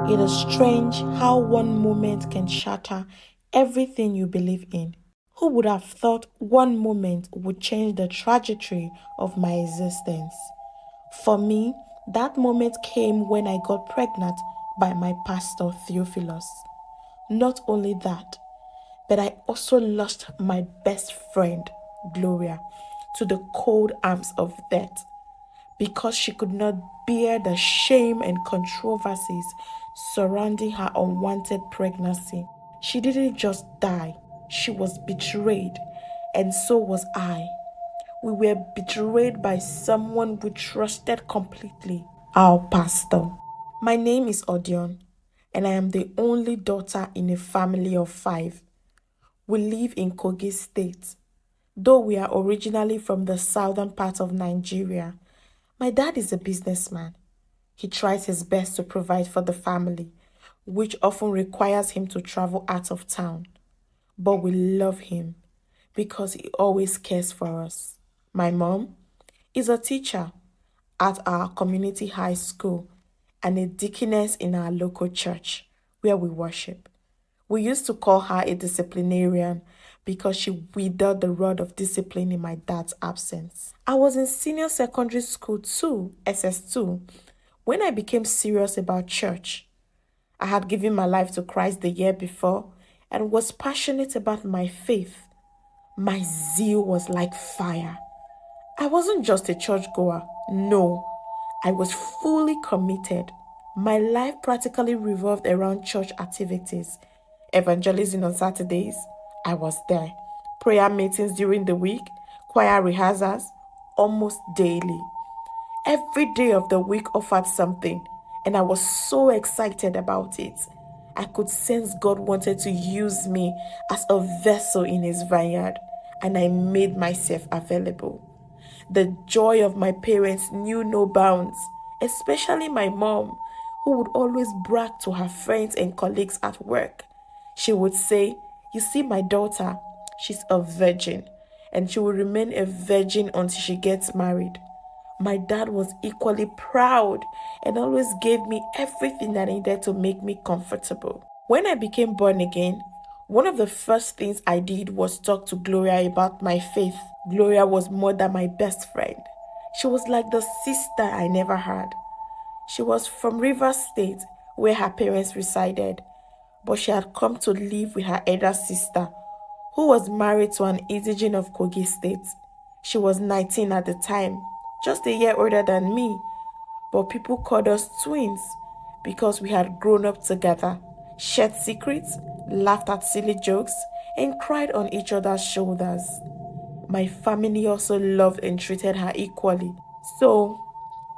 It is strange how one moment can shatter everything you believe in. Who would have thought one moment would change the trajectory of my existence? For me, that moment came when I got pregnant by my pastor Theophilus. Not only that, but I also lost my best friend, Gloria, to the cold arms of death because she could not bear the shame and controversies surrounding her unwanted pregnancy. She didn't just die, she was betrayed, and so was I. We were betrayed by someone we trusted completely, our pastor. My name is Odion, and I am the only daughter in a family of 5. We live in Kogi State. Though we are originally from the southern part of Nigeria, my dad is a businessman. He tries his best to provide for the family, which often requires him to travel out of town. But we love him because he always cares for us. My mom is a teacher at our community high school and a deaconess in our local church where we worship. We used to call her a disciplinarian because she wielded the rod of discipline in my dad's absence. I was in senior secondary school too, SS2, when I became serious about church. I had given my life to Christ the year before and was passionate about my faith. My zeal was like fire. I wasn't just a churchgoer, no, I was fully committed. My life practically revolved around church activities. Evangelism on Saturdays, I was there. Prayer meetings during the week, choir rehearsals, almost daily. Every day of the week offered something, and I was so excited about it. I could sense God wanted to use me as a vessel in His vineyard, and I made myself available. The joy of my parents knew no bounds, especially my mom, who would always brag to her friends and colleagues at work. She would say, "You see my daughter, she's a virgin, and she will remain a virgin until she gets married." My dad was equally proud and always gave me everything I needed to make me comfortable. When I became born again, one of the first things I did was talk to Gloria about my faith. Gloria was more than my best friend. She was like the sister I never had. She was from Rivers State, where her parents resided, but she had come to live with her elder sister, who was married to an indigene of Kogi State. She was 19 at the time, just a year older than me, but people called us twins because we had grown up together, shared secrets, laughed at silly jokes, and cried on each other's shoulders. My family also loved and treated her equally, so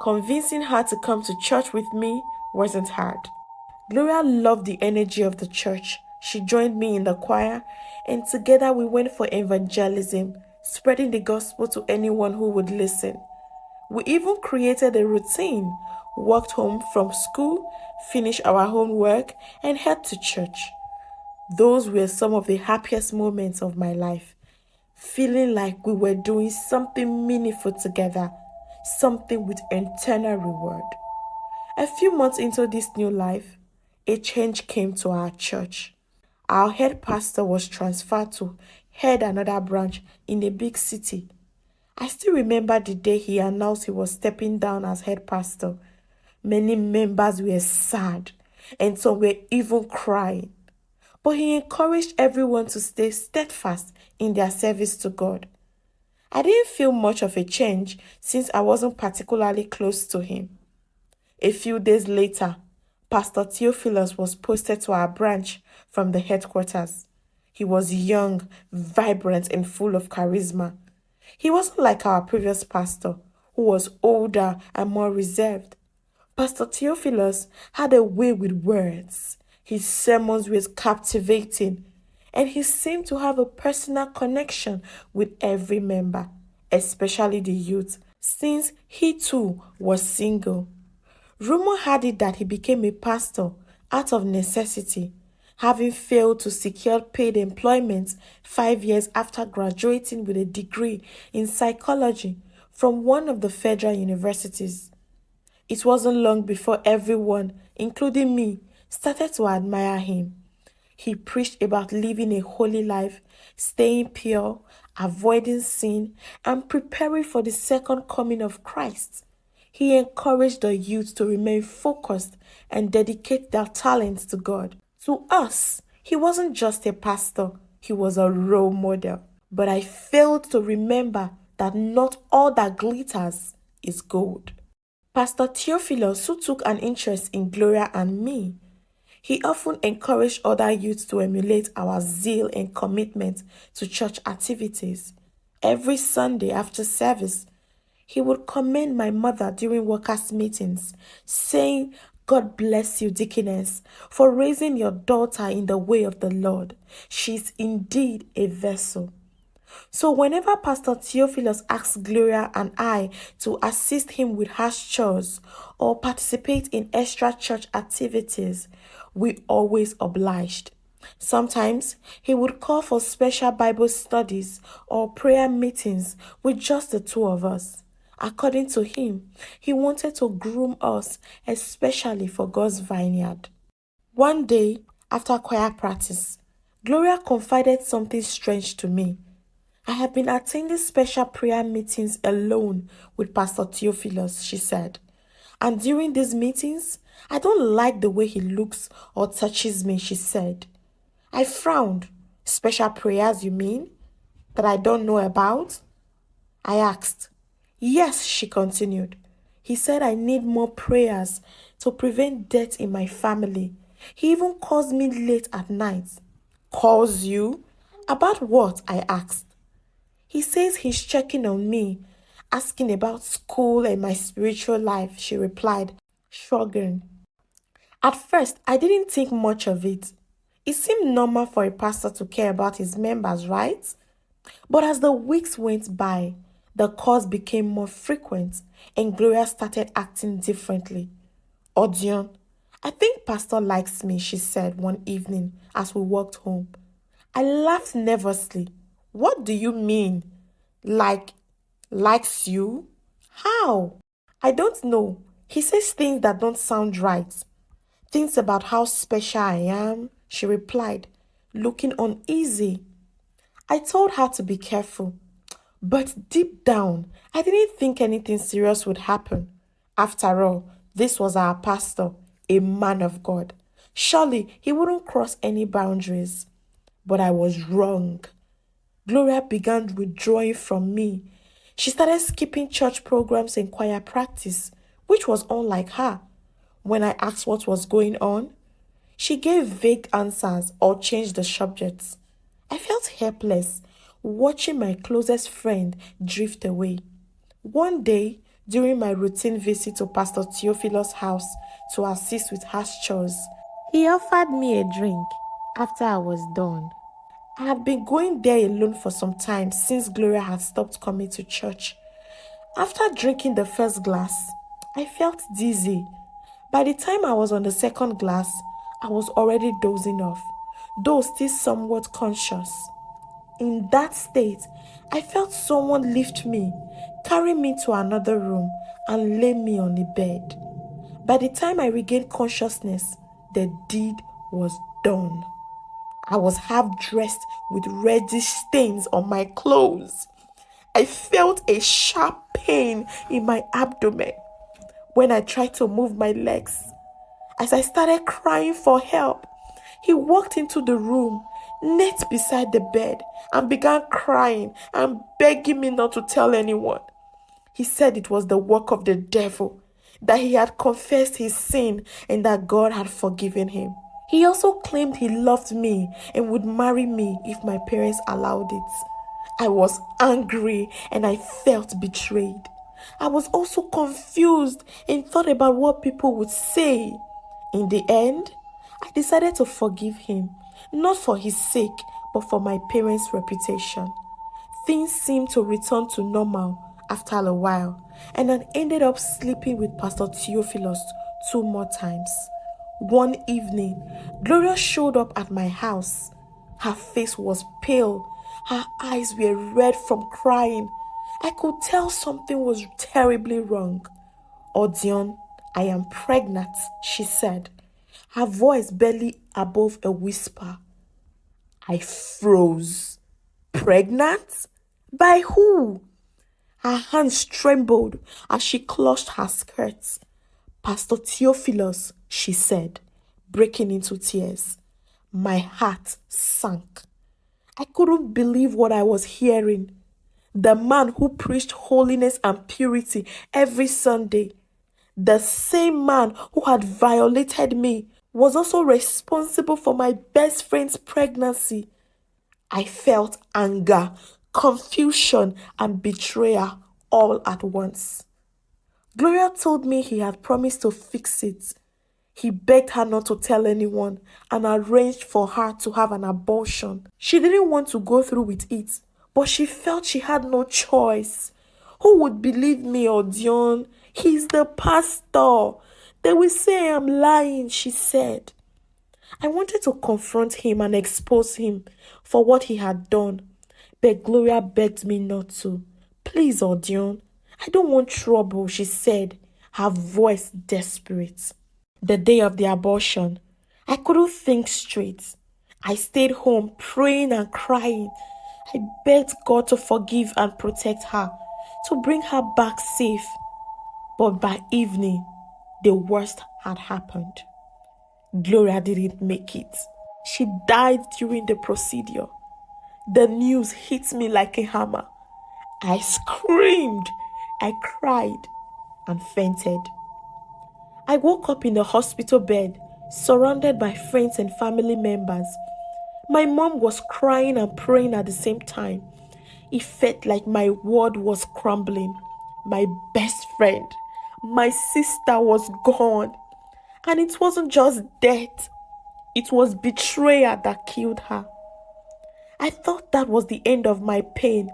convincing her to come to church with me wasn't hard. Gloria loved the energy of the church. She joined me in the choir, and together we went for evangelism, spreading the gospel to anyone who would listen. We even created a routine, walked home from school, finished our homework, and head to church. Those were some of the happiest moments of my life, feeling like we were doing something meaningful together, something with eternal reward. A few months into this new life, a change came to our church. Our head pastor was transferred to head another branch in a big city. I still remember the day he announced he was stepping down as head pastor. Many members were sad, and some were even crying. But he encouraged everyone to stay steadfast in their service to God. I didn't feel much of a change since I wasn't particularly close to him. A few days later, Pastor Theophilus was posted to our branch from the headquarters. He was young, vibrant, and full of charisma. He wasn't like our previous pastor, who was older and more reserved. Pastor Theophilus had a way with words. His sermons were captivating, and he seemed to have a personal connection with every member, especially the youth, since he too was single. Rumor had it that he became a pastor out of necessity, having failed to secure paid employment 5 years after graduating with a degree in psychology from one of the federal universities. It wasn't long before everyone, including me, started to admire him. He preached about living a holy life, staying pure, avoiding sin, and preparing for the second coming of Christ. He encouraged the youth to remain focused and dedicate their talents to God. To us, he wasn't just a pastor, he was a role model. But I failed to remember that not all that glitters is gold. Pastor Theophilus, who took an interest in Gloria and me, he often encouraged other youths to emulate our zeal and commitment to church activities. Every Sunday after service, he would commend my mother during workers' meetings, saying, "God bless you, Deaconess, for raising your daughter in the way of the Lord. She is indeed a vessel." So whenever Pastor Theophilus asked Gloria and I to assist him with house chores or participate in extra church activities, we always obliged. Sometimes he would call for special Bible studies or prayer meetings with just the two of us. According to him, he wanted to groom us, especially for God's vineyard. One day, after choir practice, Gloria confided something strange to me. "I have been attending special prayer meetings alone with Pastor Theophilus," she said. "And during these meetings, I don't like the way he looks or touches me," she said. I frowned. "Special prayers, you mean? That I don't know about?" I asked. "Yes," she continued. "He said I need more prayers to prevent death in my family. He even calls me late at night." "Calls you? About what?" I asked. "He says he's checking on me, asking about school and my spiritual life," she replied, shrugging. At first, I didn't think much of it. It seemed normal for a pastor to care about his members, right? But as the weeks went by, the calls became more frequent and Gloria started acting differently. "Odion, I think Pastor likes me," she said one evening as we walked home. I laughed nervously. "What do you mean? Likes you? How?" "I don't know. He says things that don't sound right. Things about how special I am," she replied, looking uneasy. I told her to be careful. But deep down, I didn't think anything serious would happen. After all, this was our pastor, a man of God. Surely he wouldn't cross any boundaries. But I was wrong. Gloria began withdrawing from me. She started skipping church programs and choir practice, which was unlike her. When I asked what was going on, she gave vague answers or changed the subjects. I felt helpless, watching my closest friend drift away. One day, during my routine visit to Pastor Theophilus' house to assist with house chores, he offered me a drink after I was done. I had been going there alone for some time since Gloria had stopped coming to church. After drinking the first glass, I felt dizzy. By the time I was on the second glass, I was already dozing off, though still somewhat conscious. In that state, I felt someone lift me, carry me to another room, and lay me on the bed. By the time I regained consciousness, the deed was done. I was half dressed with reddish stains on my clothes. I felt a sharp pain in my abdomen when I tried to move my legs. As I started crying for help, he walked into the room, knelt beside the bed, and began crying and begging me not to tell anyone. He said it was the work of the devil, that he had confessed his sin and that God had forgiven him. He also claimed he loved me and would marry me if my parents allowed it. I was angry and I felt betrayed. I was also confused and thought about what people would say. In the end, I decided to forgive him, not for his sake, but for my parents' reputation. Things seemed to return to normal after a while, and I ended up sleeping with Pastor Theophilus 2 more times. One evening, Gloria showed up at my house. Her face was pale. Her eyes were red from crying. I could tell something was terribly wrong. "Odion, I am pregnant," she said. her voice barely above a whisper. I froze. Pregnant? By who? Her hands trembled as she clutched her skirts. Pastor Theophilus, she said, breaking into tears. My heart sank. I couldn't believe what I was hearing. The man who preached holiness and purity every Sunday, the same man who had violated me, was also responsible for my best friend's pregnancy. I felt anger, confusion, and betrayal all at once. Gloria told me he had promised to fix it. He begged her not to tell anyone and arranged for her to have an abortion. She didn't want to go through with it, but she felt she had no choice. Who would believe me or Dion? He's the pastor. They will say I'm lying, she said. I wanted to confront him and expose him for what he had done, but Gloria begged me not to. Please, Odion, I don't want trouble, she said, her voice desperate. The day of the abortion, I couldn't think straight. I stayed home praying and crying. I begged God to forgive and protect her, to bring her back safe. But by evening, the worst had happened. Gloria didn't make it. She died during the procedure. The news hit me like a hammer. I screamed, I cried, and fainted. I woke up in the hospital bed, surrounded by friends and family members. My mom was crying and praying at the same time. It felt like my world was crumbling. My best friend, my sister, was gone. And it wasn't just death. It was betrayal that killed her. I thought that was the end of my pain.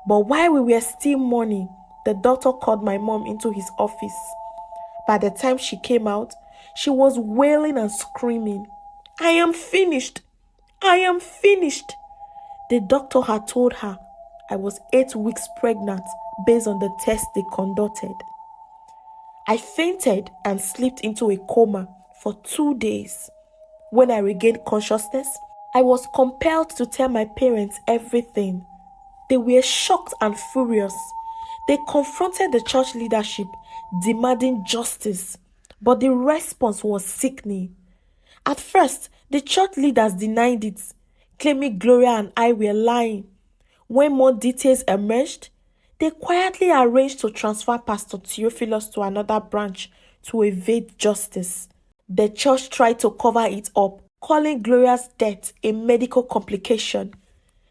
But while we were still mourning, the doctor called my mom into his office. By the time she came out, she was wailing and screaming, I am finished! I am finished! The doctor had told her I was 8 weeks pregnant based on the test they conducted. I fainted and slipped into a coma for 2 days. When I regained consciousness, I was compelled to tell my parents everything. They were shocked and furious. They confronted the church leadership, demanding justice, but the response was sickening. At first, the church leaders denied it, claiming Gloria and I were lying. When more details emerged, they quietly arranged to transfer Pastor Theophilus to another branch to evade justice. The church tried to cover it up, calling Gloria's death a medical complication.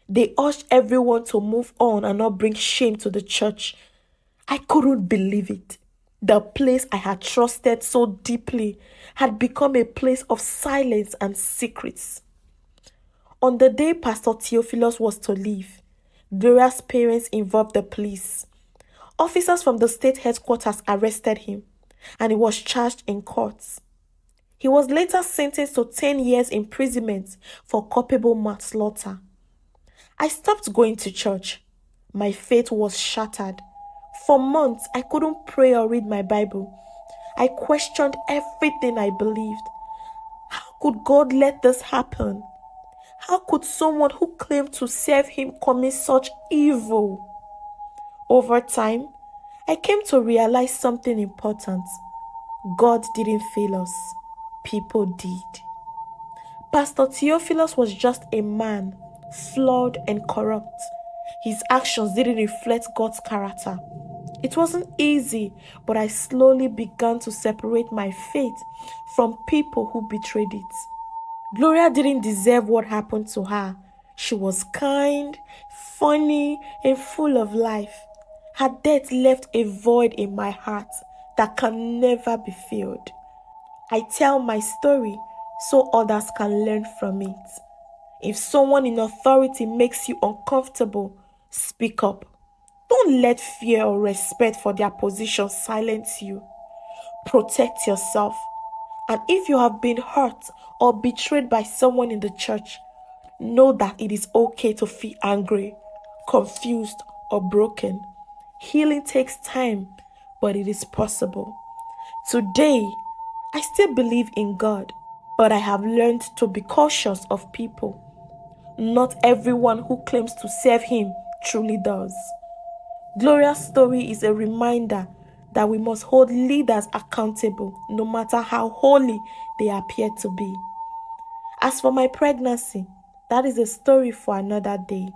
They urged everyone to move on and not bring shame to the church. I couldn't believe it. The place I had trusted so deeply had become a place of silence and secrets. On the day Pastor Theophilus was to leave, Gloria's parents involved the police. Officers from the state headquarters arrested him, and he was charged in court. He was later sentenced to 10 years imprisonment for culpable manslaughter. I stopped going to church. My faith was shattered. For months, I couldn't pray or read my Bible. I questioned everything I believed. How could God let this happen? How could someone who claimed to serve him commit such evil? Over time, I came to realize something important. God didn't fail us. People did. Pastor Theophilus was just a man, flawed and corrupt. His actions didn't reflect God's character. It wasn't easy, but I slowly began to separate my faith from people who betrayed it. Gloria didn't deserve what happened to her. She was kind, funny, and full of life. Her death left a void in my heart that can never be filled. I tell my story so others can learn from it. If someone in authority makes you uncomfortable, speak up. Don't let fear or respect for their position silence you. Protect yourself. And if you have been hurt or betrayed by someone in the church, know that it is okay to feel angry, confused, or broken. Healing takes time, but it is possible. Today, I still believe in God. But I have learned to be cautious of people. Not everyone who claims to serve him truly does. Gloria's story is a reminder that we must hold leaders accountable no matter how holy they appear to be. As for my pregnancy, that is a story for another day,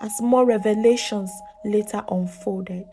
as more revelations later unfolded.